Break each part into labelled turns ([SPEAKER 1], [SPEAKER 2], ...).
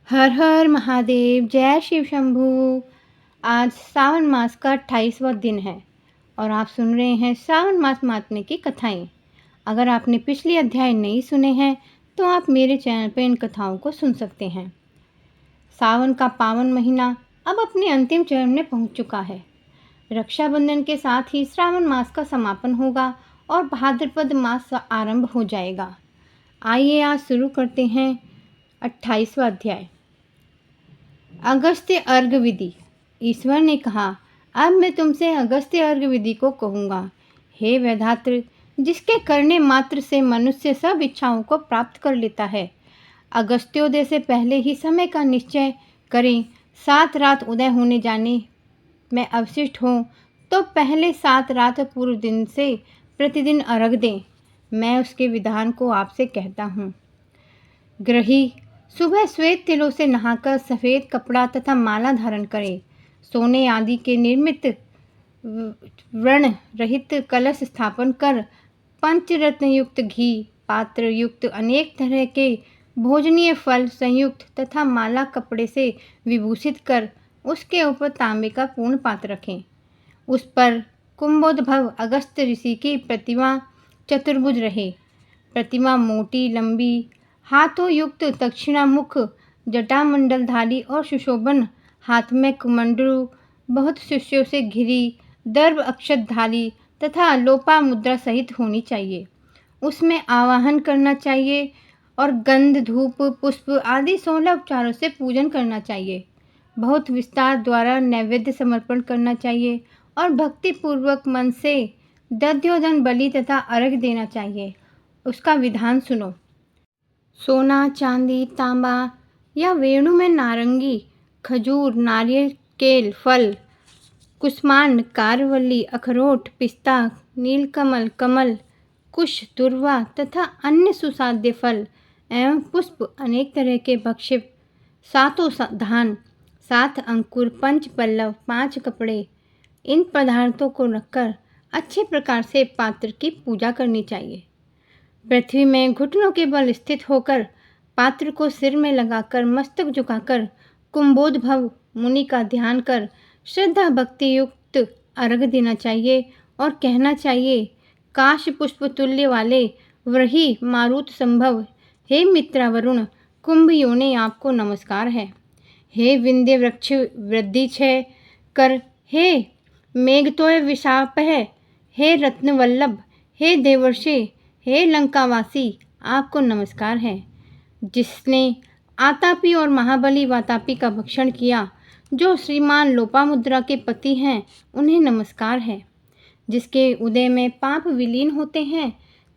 [SPEAKER 1] हर हर महादेव, जय शिव शंभू। आज सावन मास का 28वां दिन है और आप सुन रहे हैं सावन मास महात्म्य की कथाएं। अगर आपने पिछले अध्याय नहीं सुने हैं तो आप मेरे चैनल पर इन कथाओं को सुन सकते हैं। सावन का पावन महीना अब अपने अंतिम चरण में पहुंच चुका है। रक्षाबंधन के साथ ही श्रावण मास का समापन होगा और भाद्रपद मास आरंभ हो जाएगा। आइए आज शुरू करते हैं 28वां अध्याय। अगस्त्य अर्घ विधि। ईश्वर ने कहा, अब मैं तुमसे अगस्त्य अर्घ विधि को कहूँगा। हे वेदात्र, जिसके करने मात्र से मनुष्य सब इच्छाओं को प्राप्त कर लेता है, अगस्त्योदय से पहले ही समय का निश्चय करें। 7 रात उदय होने जाने में अवशिष्ट हो तो पहले 7 रात पूर्व दिन से प्रतिदिन अर्घ दें। मैं उसके विधान को आपसे कहता हूँ। ग्रही सुबह श्वेत तिलों से नहाकर सफ़ेद कपड़ा तथा माला धारण करें। सोने आदि के निर्मित व्रण रहित कलश स्थापन कर पंचरत्न युक्त घी पात्र युक्त अनेक तरह के भोजनीय फल संयुक्त तथा माला कपड़े से विभूषित कर उसके ऊपर तांबे का पूर्ण पात्र रखें। उस पर कुंभोद्भव अगस्त्य ऋषि की प्रतिमा चतुर्भुज रहे। प्रतिमा मोटी लंबी हाथों युक्त दक्षिणामुख जटामंडलधारी और सुशोभन, हाथ में कुमंडलू, बहुत शिष्यों से घिरी, दर्भ अक्षतधारी तथा लोपा मुद्रा सहित होनी चाहिए। उसमें आवाहन करना चाहिए और गंध धूप पुष्प आदि 16 उपचारों से पूजन करना चाहिए। बहुत विस्तार द्वारा नैवेद्य समर्पण करना चाहिए और भक्तिपूर्वक मन से दध्योदन बलि तथा अर्घ देना चाहिए। उसका विधान सुनो। सोना चांदी तांबा या वेणु में नारंगी खजूर नारियल केल फल कुष्मांड कारवल्ली अखरोट पिस्ता नीलकमल कमल कुश दुर्वा तथा अन्य सुसाध्य फल एवं पुष्प अनेक तरह के भक्ष्य 7 धान 7 अंकुर 5 पल्लव 5 कपड़े, इन पदार्थों को रखकर अच्छे प्रकार से पात्र की पूजा करनी चाहिए। पृथ्वी में घुटनों के बल स्थित होकर पात्र को सिर में लगाकर मस्तक झुकाकर कुंभोद्भव मुनि का ध्यान कर श्रद्धा भक्ति युक्त अर्घ देना चाहिए और कहना चाहिए, काश पुष्प तुल्य वाले वही मारुत संभव, हे मित्रा वरुण कुंभ योने आपको नमस्कार है। हे विंध्य वृक्ष वृद्धि छय कर, हे मेघतोय विशाप है, हे रत्नवल्लभ, हे देवर्षि, हे लंकावासी आपको नमस्कार है। जिसने आतापी और महाबली वातापी का भक्षण किया, जो श्रीमान लोपामुद्रा के पति हैं, उन्हें नमस्कार है। जिसके उदय में पाप विलीन होते हैं,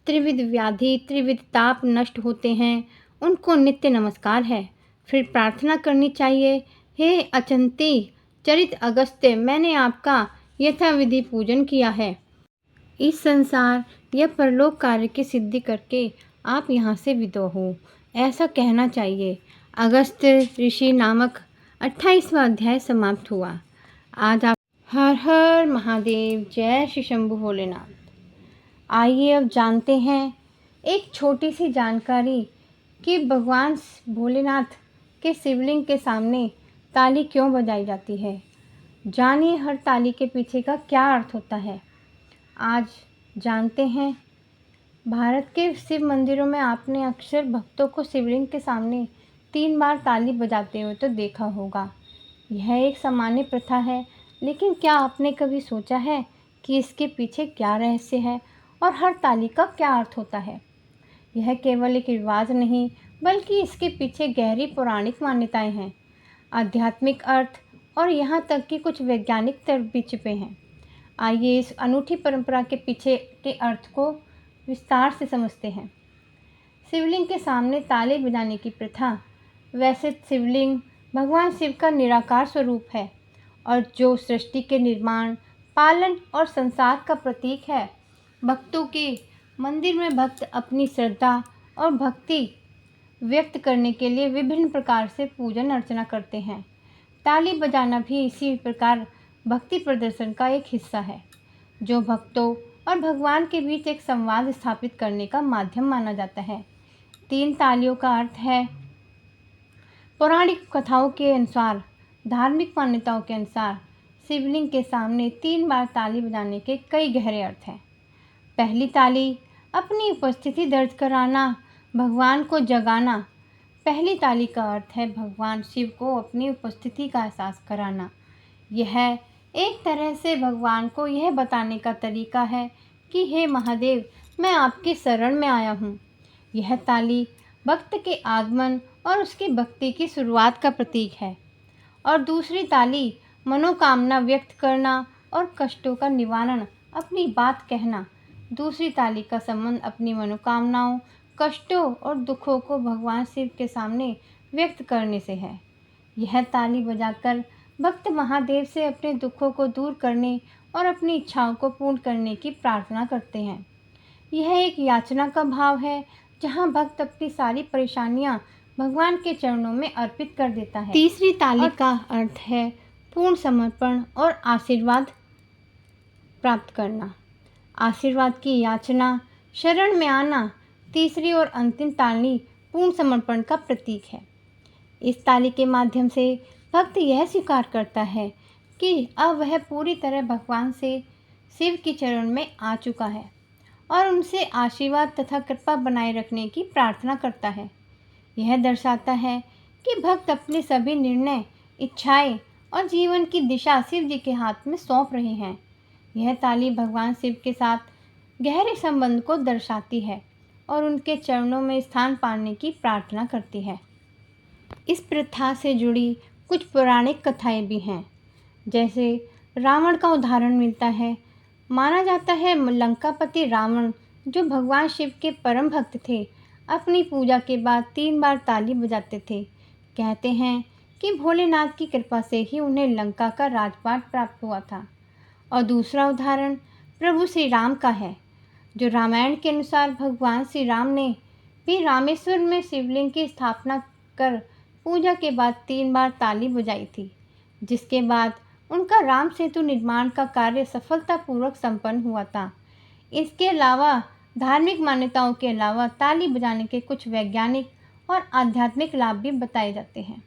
[SPEAKER 1] त्रिविध व्याधि त्रिविध ताप नष्ट होते हैं, उनको नित्य नमस्कार है। फिर प्रार्थना करनी चाहिए, हे अचंती चरित अगस्त्य, मैंने आपका यथाविधि पूजन किया है। इस संसार या परलोक कार्य की सिद्धि करके आप यहाँ से विदो हो, ऐसा कहना चाहिए। अगस्त्य ऋषि नामक 28वां अध्याय समाप्त हुआ। आज आप हर हर महादेव, जय श्री शंभु भोलेनाथ। आइए अब जानते हैं एक छोटी सी जानकारी कि भगवान भोलेनाथ के शिवलिंग के सामने ताली क्यों बजाई जाती है। जानिए हर ताली के पीछे का क्या अर्थ होता है। आज जानते हैं। भारत के शिव मंदिरों में आपने अक्सर भक्तों को शिवलिंग के सामने 3 बार ताली बजाते हुए तो देखा होगा। यह एक सामान्य प्रथा है, लेकिन क्या आपने कभी सोचा है कि इसके पीछे क्या रहस्य है और हर ताली का क्या अर्थ होता है। यह केवल एक रिवाज नहीं, बल्कि इसके पीछे गहरी पौराणिक मान्यताएं हैं, आध्यात्मिक अर्थ और यहाँ तक कि कुछ वैज्ञानिक तर्क भी छिपे हैं। आइए इस अनूठी परंपरा के पीछे के अर्थ को विस्तार से समझते हैं। शिवलिंग के सामने ताले बजाने की प्रथा। वैसे शिवलिंग भगवान शिव का निराकार स्वरूप है और जो सृष्टि के निर्माण पालन और संसार का प्रतीक है। भक्तों के मंदिर में भक्त अपनी श्रद्धा और भक्ति व्यक्त करने के लिए विभिन्न प्रकार से पूजन अर्चना करते हैं। ताली बजाना भी इसी प्रकार भक्ति प्रदर्शन का एक हिस्सा है, जो भक्तों और भगवान के बीच एक संवाद स्थापित करने का माध्यम माना जाता है। 3 तालियों का अर्थ है पौराणिक कथाओं के अनुसार, धार्मिक मान्यताओं के अनुसार शिवलिंग के सामने 3 बार ताली बजाने के कई गहरे अर्थ हैं। पहली ताली अपनी उपस्थिति दर्ज कराना, भगवान को जगाना। पहली ताली का अर्थ है भगवान शिव को अपनी उपस्थिति का एहसास कराना। यह एक तरह से भगवान को यह बताने का तरीका है कि हे महादेव, मैं आपके शरण में आया हूँ। यह ताली भक्त के आगमन और उसकी भक्ति की शुरुआत का प्रतीक है। और दूसरी ताली मनोकामना व्यक्त करना और कष्टों का निवारण, अपनी बात कहना। दूसरी ताली का संबंध अपनी मनोकामनाओं, कष्टों और दुखों को भगवान शिव के सामने व्यक्त करने से है। यह ताली बजाकर भक्त महादेव से अपने दुखों को दूर करने और अपनी इच्छाओं को पूर्ण करने की प्रार्थना करते हैं। यह एक याचना का भाव है, जहाँ भक्त अपनी सारी परेशानियाँ भगवान के चरणों में अर्पित कर देता है। तीसरी ताली का अर्थ है पूर्ण समर्पण और आशीर्वाद प्राप्त करना, आशीर्वाद की याचना, शरण में आना। तीसरी और अंतिम ताली पूर्ण समर्पण का प्रतीक है। इस ताली के माध्यम से भक्त यह स्वीकार करता है कि अब वह पूरी तरह भगवान से शिव के चरण में आ चुका है और उनसे आशीर्वाद तथा कृपा बनाए रखने की प्रार्थना करता है। यह दर्शाता है कि भक्त अपने सभी निर्णय, इच्छाएं और जीवन की दिशा शिव जी के हाथ में सौंप रहे हैं। यह ताली भगवान शिव के साथ गहरे संबंध को दर्शाती है और उनके चरणों में स्थान पाने की प्रार्थना करती है। इस प्रथा से जुड़ी कुछ पौराणिक कथाएं भी हैं, जैसे रावण का उदाहरण मिलता है। माना जाता है लंकापति रावण, जो भगवान शिव के परम भक्त थे, अपनी पूजा के बाद 3 बार ताली बजाते थे। कहते हैं कि भोलेनाथ की कृपा से ही उन्हें लंका का राजपाट प्राप्त हुआ था। और दूसरा उदाहरण प्रभु श्री राम का है, जो रामायण के अनुसार भगवान श्री राम ने भी रामेश्वर में शिवलिंग की स्थापना कर पूजा के बाद 3 बार ताली बजाई थी, जिसके बाद उनका राम सेतु निर्माण का कार्य सफलतापूर्वक संपन्न हुआ था। इसके अलावा धार्मिक मान्यताओं के अलावा ताली बजाने के कुछ वैज्ञानिक और आध्यात्मिक लाभ भी बताए जाते हैं।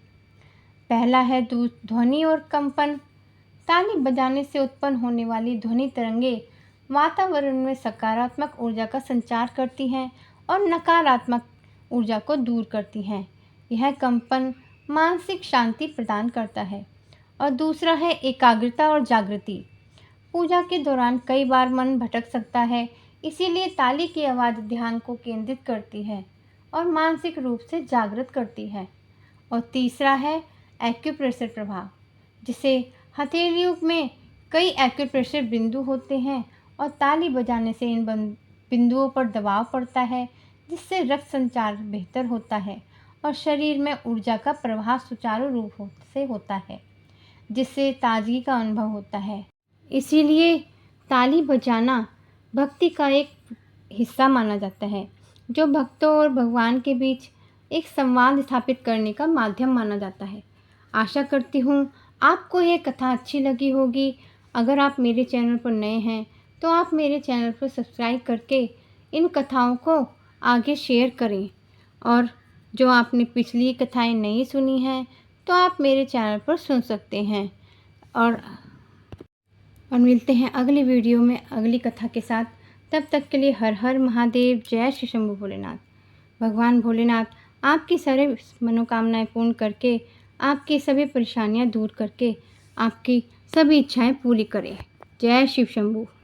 [SPEAKER 1] पहला है ध्वनि और कंपन। ताली बजाने से उत्पन्न होने वाली ध्वनि तरंगे वातावरण में सकारात्मक ऊर्जा का संचार करती हैं और नकारात्मक ऊर्जा को दूर करती हैं। यह कंपन मानसिक शांति प्रदान करता है। और दूसरा है एकाग्रता और जागृति। पूजा के दौरान कई बार मन भटक सकता है, इसीलिए ताली की आवाज़ ध्यान को केंद्रित करती है और मानसिक रूप से जागृत करती है। और तीसरा है एक्यूप्रेशर प्रभाव, जिसे हथेलियों में कई एक्यूप्रेशर बिंदु होते हैं और ताली बजाने से इन बिंदुओं पर दबाव पड़ता है, जिससे रक्त संचार बेहतर होता है और शरीर में ऊर्जा का प्रवाह सुचारू रूप से होता है, जिससे ताजगी का अनुभव होता है। इसीलिए ताली बजाना भक्ति का एक हिस्सा माना जाता है, जो भक्तों और भगवान के बीच एक संवाद स्थापित करने का माध्यम माना जाता है। आशा करती हूँ आपको ये कथा अच्छी लगी होगी। अगर आप मेरे चैनल पर नए हैं तो आप मेरे चैनल पर सब्सक्राइब करके इन कथाओं को आगे शेयर करें, और जो आपने पिछली कथाएं नहीं सुनी हैं तो आप मेरे चैनल पर सुन सकते हैं। और मिलते हैं अगली वीडियो में अगली कथा के साथ। तब तक के लिए हर हर महादेव, जय श्री शंभू भोलेनाथ। भगवान भोलेनाथ आपकी सारी मनोकामनाएं पूर्ण करके, आपकी सभी परेशानियां दूर करके, आपकी सभी इच्छाएं पूरी करें। जय शिव शंभू।